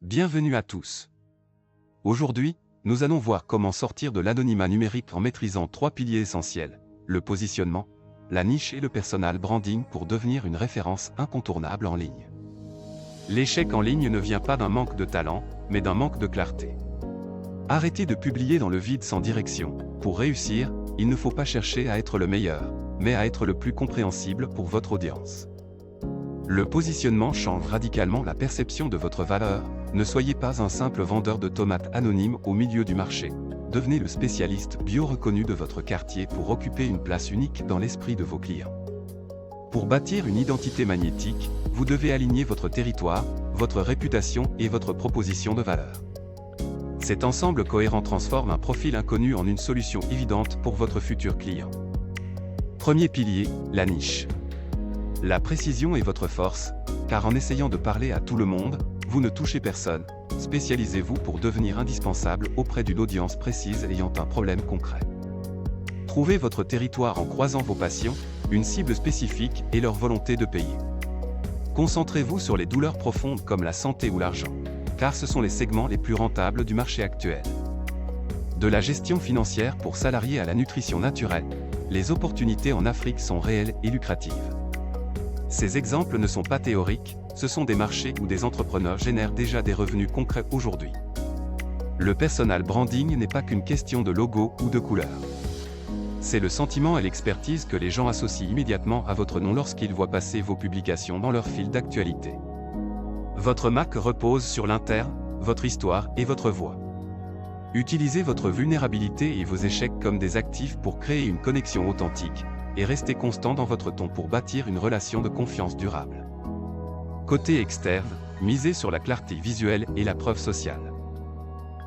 Bienvenue à tous. Aujourd'hui, nous allons voir comment sortir de l'anonymat numérique en maîtrisant 3 piliers essentiels, le positionnement, la niche et le personal branding pour devenir une référence incontournable en ligne. L'échec en ligne ne vient pas d'un manque de talent, mais d'un manque de clarté. Arrêtez de publier dans le vide sans direction. Pour réussir, il ne faut pas chercher à être le meilleur, mais à être le plus compréhensible pour votre audience. Le positionnement change radicalement la perception de votre valeur. Ne soyez pas un simple vendeur de tomates anonyme au milieu du marché. Devenez le spécialiste bio reconnu de votre quartier pour occuper une place unique dans l'esprit de vos clients. Pour bâtir une identité magnétique, vous devez aligner votre territoire, votre réputation et votre proposition de valeur. Cet ensemble cohérent transforme un profil inconnu en une solution évidente pour votre futur client. Premier pilier, la niche. La précision est votre force, car en essayant de parler à tout le monde, vous ne touchez personne. Spécialisez-vous pour devenir indispensable auprès d'une audience précise ayant un problème concret. Trouvez votre territoire en croisant vos passions, une cible spécifique et leur volonté de payer. Concentrez-vous sur les douleurs profondes comme la santé ou l'argent, car ce sont les segments les plus rentables du marché actuel. De la gestion financière pour salariés à la nutrition naturelle, les opportunités en Afrique sont réelles et lucratives. Ces exemples ne sont pas théoriques, ce sont des marchés où des entrepreneurs génèrent déjà des revenus concrets aujourd'hui. Le personal branding n'est pas qu'une question de logo ou de couleur. C'est le sentiment et l'expertise que les gens associent immédiatement à votre nom lorsqu'ils voient passer vos publications dans leur fil d'actualité. Votre marque repose sur l'interne, votre histoire et votre voix. Utilisez votre vulnérabilité et vos échecs comme des actifs pour créer une connexion authentique, et restez constant dans votre ton pour bâtir une relation de confiance durable. Côté externe, misez sur la clarté visuelle et la preuve sociale.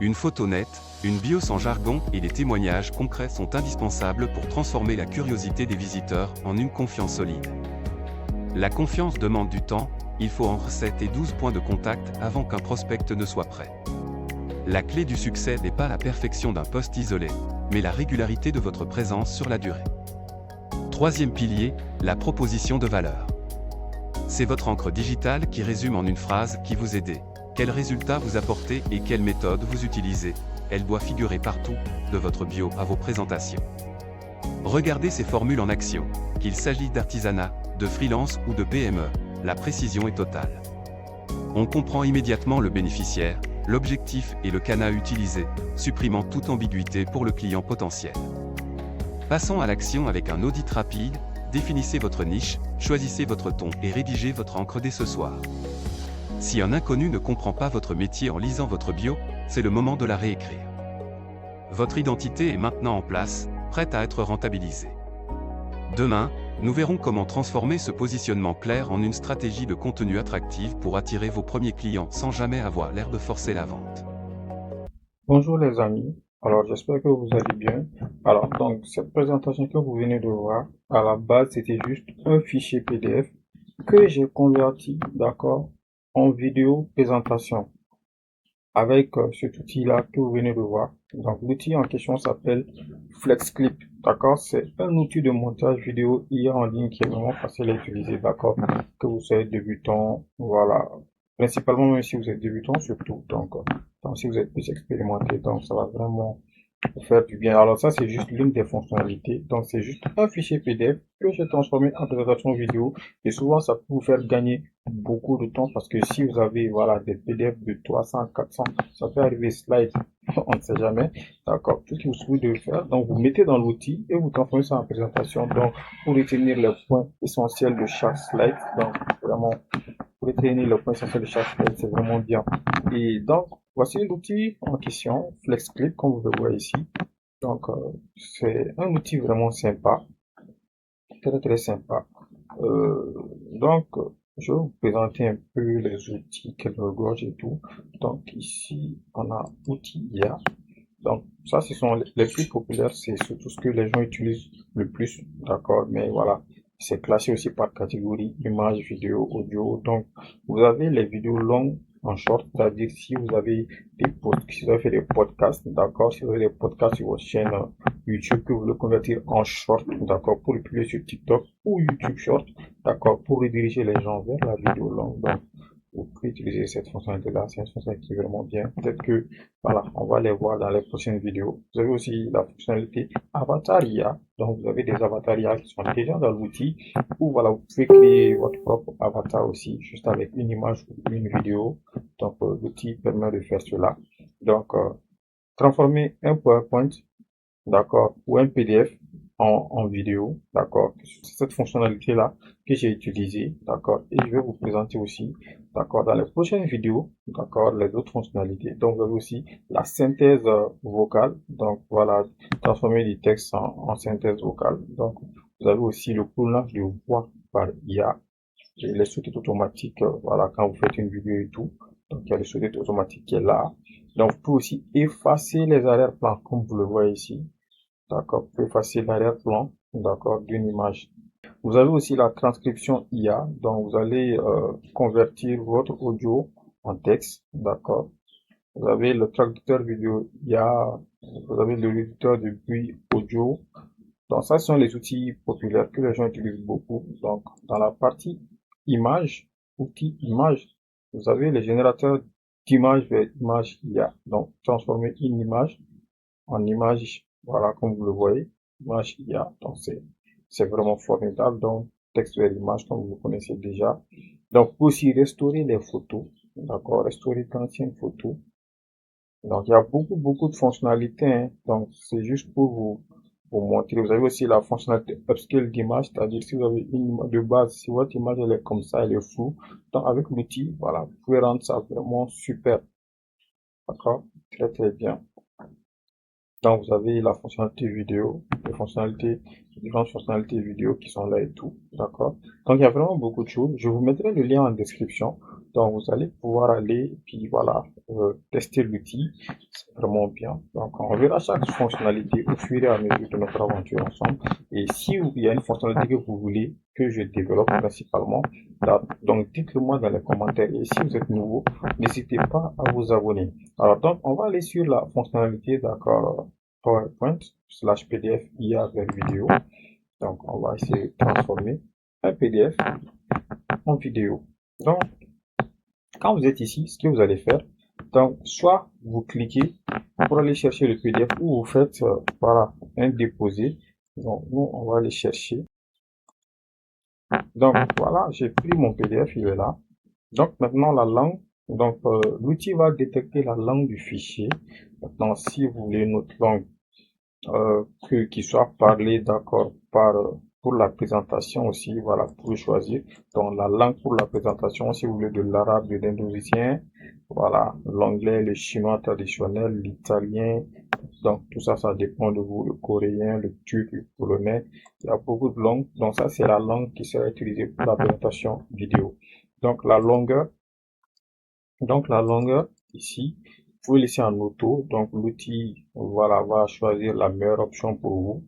Une photo nette, une bio sans jargon et des témoignages concrets sont indispensables pour transformer la curiosité des visiteurs en une confiance solide. La confiance demande du temps, il faut entre 7 et 12 points de contact avant qu'un prospect ne soit prêt. La clé du succès n'est pas la perfection d'un post isolé, mais la régularité de votre présence sur la durée. Troisième pilier, la proposition de valeur. C'est votre encre digitale qui résume en une phrase qui vous aide. Quels résultats vous apportez et quelle méthode vous utilisez. Elle doit figurer partout, de votre bio à vos présentations. Regardez ces formules en action, qu'il s'agisse d'artisanat, de freelance ou de PME, la précision est totale. On comprend immédiatement le bénéficiaire, l'objectif et le canal utilisé, supprimant toute ambiguïté pour le client potentiel. Passons à l'action avec un audit rapide, définissez votre niche, choisissez votre ton et rédigez votre encre dès ce soir. Si un inconnu ne comprend pas votre métier en lisant votre bio, c'est le moment de la réécrire. Votre identité est maintenant en place, prête à être rentabilisée. Demain, nous verrons comment transformer ce positionnement clair en une stratégie de contenu attractive pour attirer vos premiers clients sans jamais avoir l'air de forcer la vente. Bonjour les amis, alors j'espère que vous allez bien. Alors donc cette présentation que vous venez de voir, à la base c'était juste un fichier PDF que j'ai converti, d'accord, en vidéo présentation avec cet outil-là que vous venez de voir. Donc l'outil en question s'appelle FlexClip, d'accord, c'est un outil de montage vidéo IA en ligne qui est vraiment facile à utiliser, d'accord, que vous soyez débutant, voilà, principalement même si vous êtes débutant surtout, donc si vous êtes plus expérimenté, donc ça va vraiment vous faire du bien. Alors ça, c'est juste l'une des fonctionnalités. Donc c'est juste un fichier PDF que j'ai transformé en présentation vidéo. Et souvent, ça peut vous faire gagner beaucoup de temps parce que si vous avez, voilà, des PDF de 300, 400, ça peut arriver slide, on ne sait jamais. D'accord. Tout ce que vous devez faire, donc vous mettez dans l'outil et vous transformez ça en présentation. Donc, pour retenir les points essentiels de chaque slide. Donc, vraiment, pour retenir les points essentiels de chaque slide, c'est vraiment bien. Et donc, voici l'outil en question, FlexClip, comme vous le voyez ici. Donc, c'est un outil vraiment sympa, très très sympa. Donc, je vais vous présenter un peu les outils qu'elle regorge et tout. Donc, ici, on a outils IA. Donc, ça, ce sont les plus populaires, c'est surtout ce que les gens utilisent le plus, d'accord, mais voilà. C'est classé aussi par catégorie, images, vidéo, audio. Donc, vous avez les vidéos longues en short, c'est-à-dire si vous avez si vous avez fait des podcasts, d'accord, si vous avez des podcasts sur votre chaîne YouTube que vous voulez convertir en short, d'accord, pour le publier sur TikTok ou YouTube Short, d'accord, pour rediriger les gens vers la vidéo longue. Donc, vous pouvez utiliser cette fonctionnalité-là. C'est une fonctionnalité qui est vraiment bien. Peut-être que, voilà, on va les voir dans les prochaines vidéos. Vous avez aussi la fonctionnalité Avatar IA. Donc, vous avez des avatars IA qui sont déjà dans l'outil. Ou voilà, vous pouvez créer votre propre avatar aussi, juste avec une image ou une vidéo. Donc, l'outil permet de faire cela. Donc, transformer un PowerPoint, d'accord, ou un PDF en vidéo, d'accord. C'est cette fonctionnalité-là que j'ai utilisée, d'accord, et je vais vous présenter aussi, d'accord, dans les prochaines vidéos, d'accord, les autres fonctionnalités. Donc, vous avez aussi la synthèse vocale, donc voilà, transformer des textes en synthèse vocale. Donc, vous avez aussi le clonage de voix par IA et les sous-titres automatiques, voilà, quand vous faites une vidéo et tout. Donc, il y a le sous-titre automatique qui est là. Donc, vous pouvez aussi effacer les arrière-plans, comme vous le voyez ici. D'accord, vous pouvez effacer l'arrière-plan, d'accord, d'une image. Vous avez aussi la transcription IA, donc vous allez convertir votre audio en texte, d'accord. Vous avez le traducteur vidéo IA, vous avez le réducteur de bruit audio. Donc ça, ce sont les outils populaires que les gens utilisent beaucoup. Donc dans la partie image, outils image, vous avez les générateurs d'images vers image IA. Donc transformer une image en image, voilà, comme vous le voyez, image IA. Donc, c'est vraiment formidable. Donc, texte vers image, comme vous le connaissez déjà. Donc, aussi restaurer les photos. D'accord, restaurer d'anciennes photos. Donc, il y a beaucoup de fonctionnalités, hein. Donc, c'est juste pour vous montrer. Vous avez aussi la fonctionnalité upscale d'image, c'est-à-dire si vous avez une image de base, si votre image elle est comme ça, elle est floue. Donc, avec l'outil, voilà, vous pouvez rendre ça vraiment super. D'accord, très bien. Donc, vous avez la fonctionnalité vidéo, les différentes fonctionnalités vidéo qui sont là et tout, d'accord? Donc, il y a vraiment beaucoup de choses. Je vous mettrai le lien en description. Donc, vous allez pouvoir aller, puis voilà, tester l'outil. C'est vraiment bien. Donc, on verra chaque fonctionnalité au fur et à mesure de notre aventure ensemble. Et si il y a une fonctionnalité que vous voulez que je développe principalement, là, donc dites-le moi dans les commentaires. Et si vous êtes nouveau, n'hésitez pas à vous abonner. Alors, donc, on va aller sur la fonctionnalité, d'accord, PowerPoint slash PDF IA vers vidéo. Donc, on va essayer de transformer un PDF en vidéo. Donc, quand vous êtes ici, ce que vous allez faire, donc, soit vous cliquez pour aller chercher le PDF ou vous faites, voilà, un déposé. Donc, nous, on va aller chercher. Donc, voilà, j'ai pris mon PDF, il est là. Donc, maintenant, la langue. Donc, l'outil va détecter la langue du fichier. Maintenant, si vous voulez une autre langue, qui soit parlé, d'accord, pour la présentation aussi, voilà, vous pouvez choisir. Donc, la langue pour la présentation, si vous voulez de l'arabe, de l'indonésien, voilà, l'anglais, le chinois traditionnel, l'italien. Donc, tout ça, ça dépend de vous, le coréen, le turc, le polonais. Il y a beaucoup de langues. Donc, ça, c'est la langue qui sera utilisée pour la présentation vidéo. Donc, la longueur, ici, vous pouvez laisser en auto. Donc, l'outil, voilà, va choisir la meilleure option pour vous.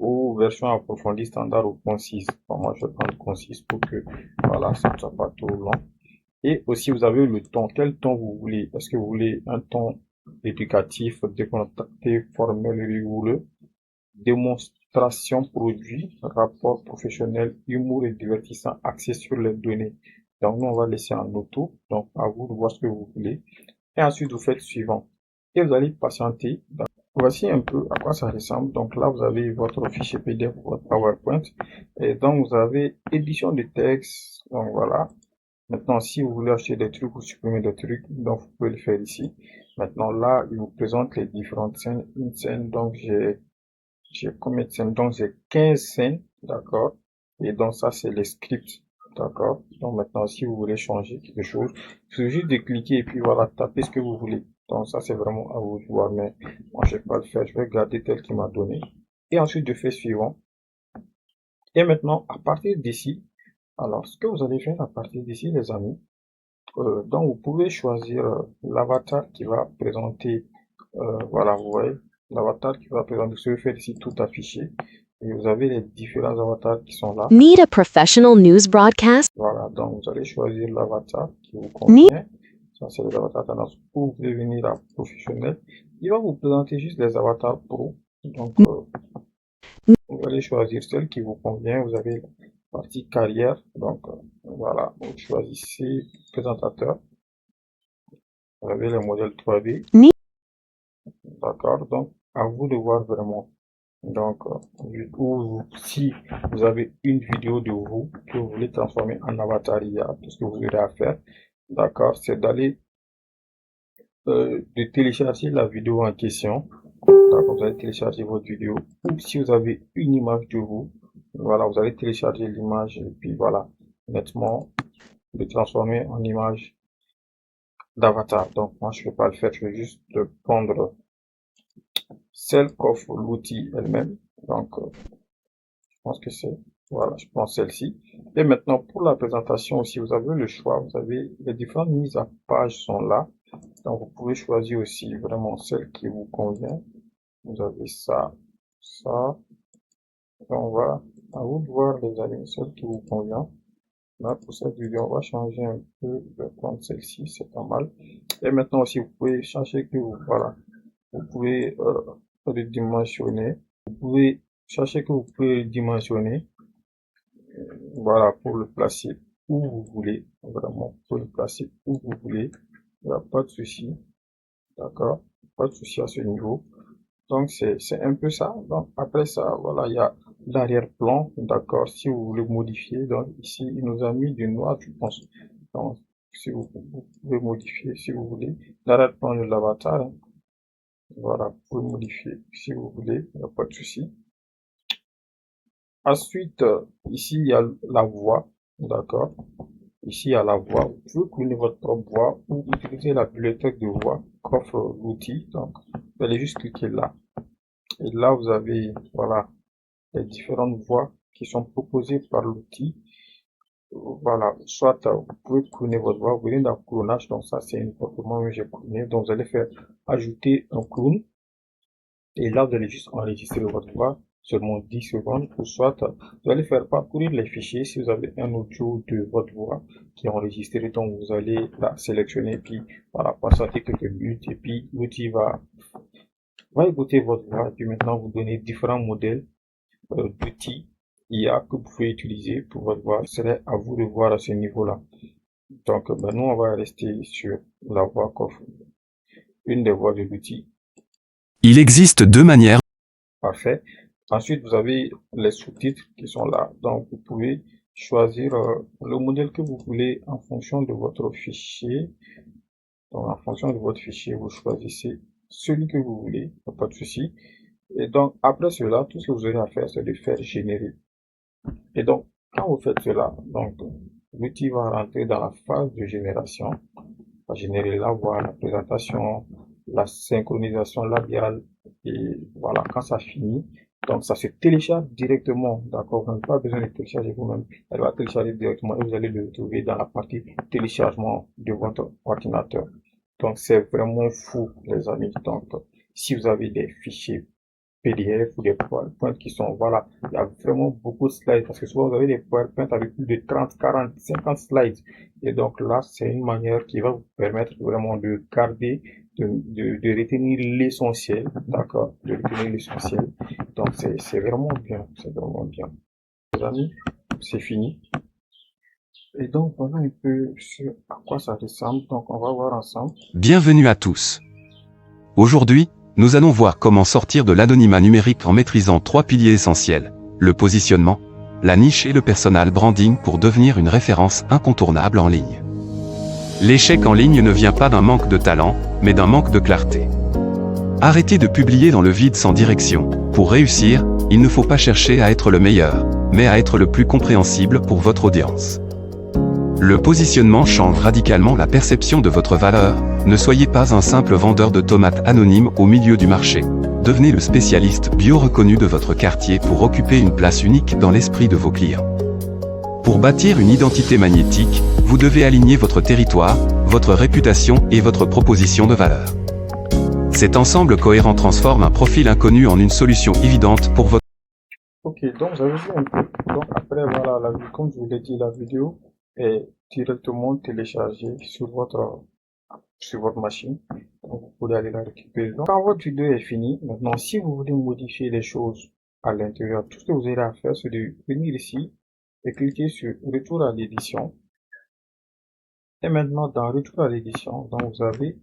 Ou version approfondie, standard ou concise. Bon, moi, je vais prendre concise pour que, voilà, ça ne soit pas trop long. Et aussi, vous avez le ton. Quel ton vous voulez? Est-ce que vous voulez un ton éducatif, décontracté, formel, rigoureux, démonstration produit, rapport professionnel, humour et divertissant, axé sur les données? Donc, nous, on va laisser en auto. Donc, à vous de voir ce que vous voulez. Et ensuite, vous faites suivant. Et vous allez patienter. Donc, voici un peu à quoi ça ressemble. Donc là, vous avez votre fichier PDF, votre PowerPoint. Et donc, vous avez édition de texte. Donc voilà. Maintenant, si vous voulez acheter des trucs ou supprimer des trucs, donc vous pouvez le faire ici. Maintenant, là, il vous présente les différentes scènes. Une scène, donc j'ai combien de scènes? Donc j'ai 15 scènes, d'accord? Et donc ça, c'est les scripts, d'accord? Donc maintenant, si vous voulez changer quelque chose, il suffit juste de cliquer et puis voilà, taper ce que vous voulez. Donc ça, c'est vraiment à vous de voir, mais moi, je vais pas le faire. Je vais garder tel qu'il m'a donné. Et ensuite, je fais suivant. Et maintenant, à partir d'ici, alors, ce que vous allez faire à partir d'ici, les amis, donc vous pouvez choisir l'avatar qui va présenter, voilà, vous voyez, l'avatar qui va présenter, ce que je fais ici, tout affiché. Et vous avez les différents avatars qui sont là. Need a professional news broadcast? Voilà, donc vous allez choisir l'avatar qui vous Need convient. Ça, c'est les avatars tendance. Ou vous pouvez venir à professionnel. Il va vous présenter juste les avatars pro. Donc, vous allez choisir celle qui vous convient. Vous avez partie carrière. Donc, voilà, vous choisissez présentateur. Vous avez le modèle 3D. Ni- D'accord, donc à vous de voir vraiment. Donc, si vous avez une vidéo de vous que vous voulez transformer en avatar IA, tout ce que vous aurez à faire, d'accord, c'est d'aller de télécharger la vidéo en question. D'accord, vous allez télécharger votre vidéo. Ou si vous avez une image de vous, voilà, vous allez télécharger l'image et puis voilà, nettement, le transformer en image d'avatar. Donc, moi, je ne vais pas le faire, je vais juste prendre celle qu'offre l'outil elle-même. Donc, je pense que c'est, voilà, je prends celle-ci. Et maintenant, pour la présentation aussi, vous avez le choix. Vous avez les différentes mises à page sont là. Donc, vous pouvez choisir aussi vraiment celle qui vous convient. Vous avez ça, ça. Et on va, à vous de voir les amis, celle qui vous convient. Là, pour cette vidéo, on va changer un peu. Je vais prendre celle-ci, c'est pas mal. Et maintenant aussi, vous pouvez changer que vous, voilà, vous pouvez le dimensionner. Vous pouvez chercher que vous pouvez le dimensionner. Voilà, pour le placer où vous voulez. Vraiment, pour le placer où vous voulez. Il n'y a pas de souci. D'accord? Pas de souci à ce niveau. Donc, c'est un peu ça. Donc, après ça, voilà, il y a l'arrière-plan. D'accord? Si vous voulez modifier, donc ici, il nous a mis du noir, je pense. Donc, si vous pouvez modifier, si vous voulez, l'arrière-plan de l'avatar. Hein. Voilà, vous pouvez modifier si vous voulez, il n'y a pas de souci. Ensuite, ici, il y a la voix. D'accord? Ici, il y a la voix. Vous pouvez cloner votre propre voix ou utiliser la bibliothèque de voix qu'offre l'outil. Donc, vous allez juste cliquer là. Et là, vous avez, voilà, les différentes voix qui sont proposées par l'outil. Voilà, soit vous pouvez cloner votre voix, vous venez dans le clonage, donc ça c'est une fois que moi j'ai cloné. Donc vous allez faire ajouter un clone et là vous allez juste enregistrer votre voix seulement 10 secondes ou soit vous allez faire parcourir les fichiers si vous avez un audio de votre voix qui est enregistré, donc vous allez la sélectionner puis voilà, patienter quelques minutes et puis l'outil va écouter votre voix et puis maintenant vous donner différents modèles d'outils IA que vous pouvez utiliser pour votre voix. Ce serait à vous de voir à ce niveau-là. Donc, ben, nous, on va rester sur la voix qu'offre une des voix de l'outil. Il existe deux manières. Parfait. Ensuite, vous avez les sous-titres qui sont là. Donc, vous pouvez choisir le modèle que vous voulez en fonction de votre fichier. Donc, en fonction de votre fichier, vous choisissez celui que vous voulez. Pas de souci. Et donc, après cela, tout ce que vous aurez à faire, c'est de faire générer. Et donc, quand vous faites cela, donc, l'outil va rentrer dans la phase de génération, va générer la voix, la présentation, la synchronisation labiale, et voilà, quand ça finit, donc ça se télécharge directement, d'accord, vous n'avez pas besoin de télécharger vous-même, elle va télécharger directement et vous allez le trouver dans la partie téléchargement de votre ordinateur. Donc c'est vraiment fou, les amis. Donc, si vous avez des fichiers PDF ou des PowerPoint qui sont, voilà, il y a vraiment beaucoup de slides parce que souvent vous avez des PowerPoint avec plus de 30, 40, 50 slides. Et donc là, c'est une manière qui va vous permettre vraiment de garder, de retenir l'essentiel, d'accord, de retenir l'essentiel. Donc c'est vraiment bien, c'est vraiment bien. Les amis, c'est fini. Et donc voilà un peu sur à quoi ça ressemble. Donc on va voir ensemble. Bienvenue à tous. Aujourd'hui, nous allons voir comment sortir de l'anonymat numérique en maîtrisant trois piliers essentiels, le positionnement, la niche et le personal branding pour devenir une référence incontournable en ligne. L'échec en ligne ne vient pas d'un manque de talent, mais d'un manque de clarté. Arrêtez de publier dans le vide sans direction. Pour réussir, il ne faut pas chercher à être le meilleur, mais à être le plus compréhensible pour votre audience. Le positionnement change radicalement la perception de votre valeur. Ne soyez pas un simple vendeur de tomates anonyme au milieu du marché. Devenez le spécialiste bio reconnu de votre quartier pour occuper une place unique dans l'esprit de vos clients. Pour bâtir une identité magnétique, vous devez aligner votre territoire, votre réputation et votre proposition de valeur. Cet ensemble cohérent transforme un profil inconnu en une solution évidente pour votre... Ok, donc vous avez vu un peu. Donc après, voilà, comme je vous l'ai dit, la vidéo est directement téléchargée sur votre machine. Donc vous pouvez aller la récupérer. Donc quand votre vidéo est finie, maintenant si vous voulez modifier les choses à l'intérieur, tout ce que vous aurez à faire, c'est de venir ici et cliquez sur Retour à l'édition. Et maintenant, dans Retour à l'édition, donc vous avez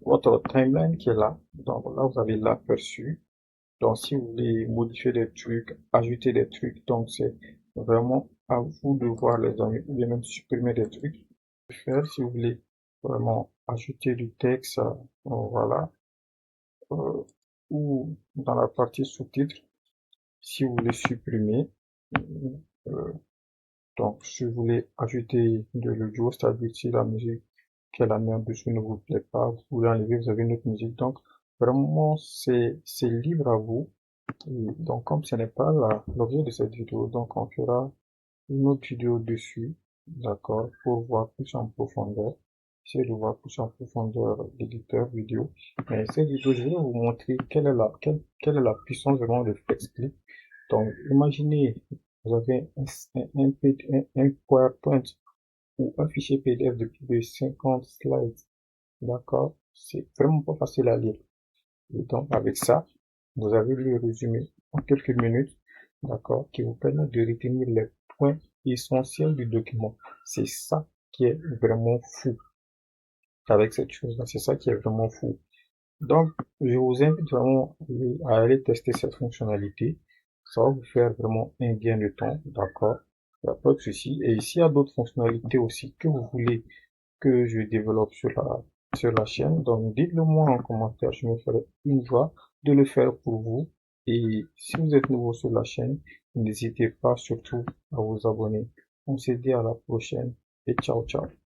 votre timeline qui est là. Donc là, vous avez l'aperçu. Donc si vous voulez modifier des trucs, ajouter des trucs, donc c'est vraiment à vous de voir les amis, ou bien même supprimer des trucs. Faire si vous voulez vraiment ajouter du texte, voilà, euh, ou dans la partie sous-titres, si vous voulez supprimer. euh, donc si vous voulez ajouter de l'audio, c'est-à-dire si la musique qu'elle a mis en dessous ne vous plaît pas, vous voulez enlever, vous avez une autre musique. Donc vraiment c'est libre à vous. Et donc comme ce n'est pas l'objet de cette vidéo, donc on fera une autre vidéo dessus, d'accord, pour voir plus en profondeur. Essayez de voir plus en profondeur l'éditeur vidéo. Mais cette vidéo, je vais vous montrer quelle est la puissance vraiment de FlexClip. Donc, imaginez, vous avez un PowerPoint ou un fichier PDF de plus de 50 slides, d'accord? C'est vraiment pas facile à lire. Et donc, avec ça, vous avez le résumé en quelques minutes, d'accord, qui vous permet de retenir les points essentiels du document. C'est ça qui est vraiment fou avec cette chose-là. C'est ça qui est vraiment fou. Donc, je vous invite vraiment à aller tester cette fonctionnalité. Ça va vous faire vraiment un gain de temps, d'accord? Il n'y a pas de souci. Et s'il y a d'autres fonctionnalités aussi que vous voulez que je développe sur la chaîne, donc dites-le moi en commentaire. Je me ferai une joie de le faire pour vous. Et si vous êtes nouveau sur la chaîne, n'hésitez pas surtout à vous abonner. On se dit à la prochaine et ciao ciao.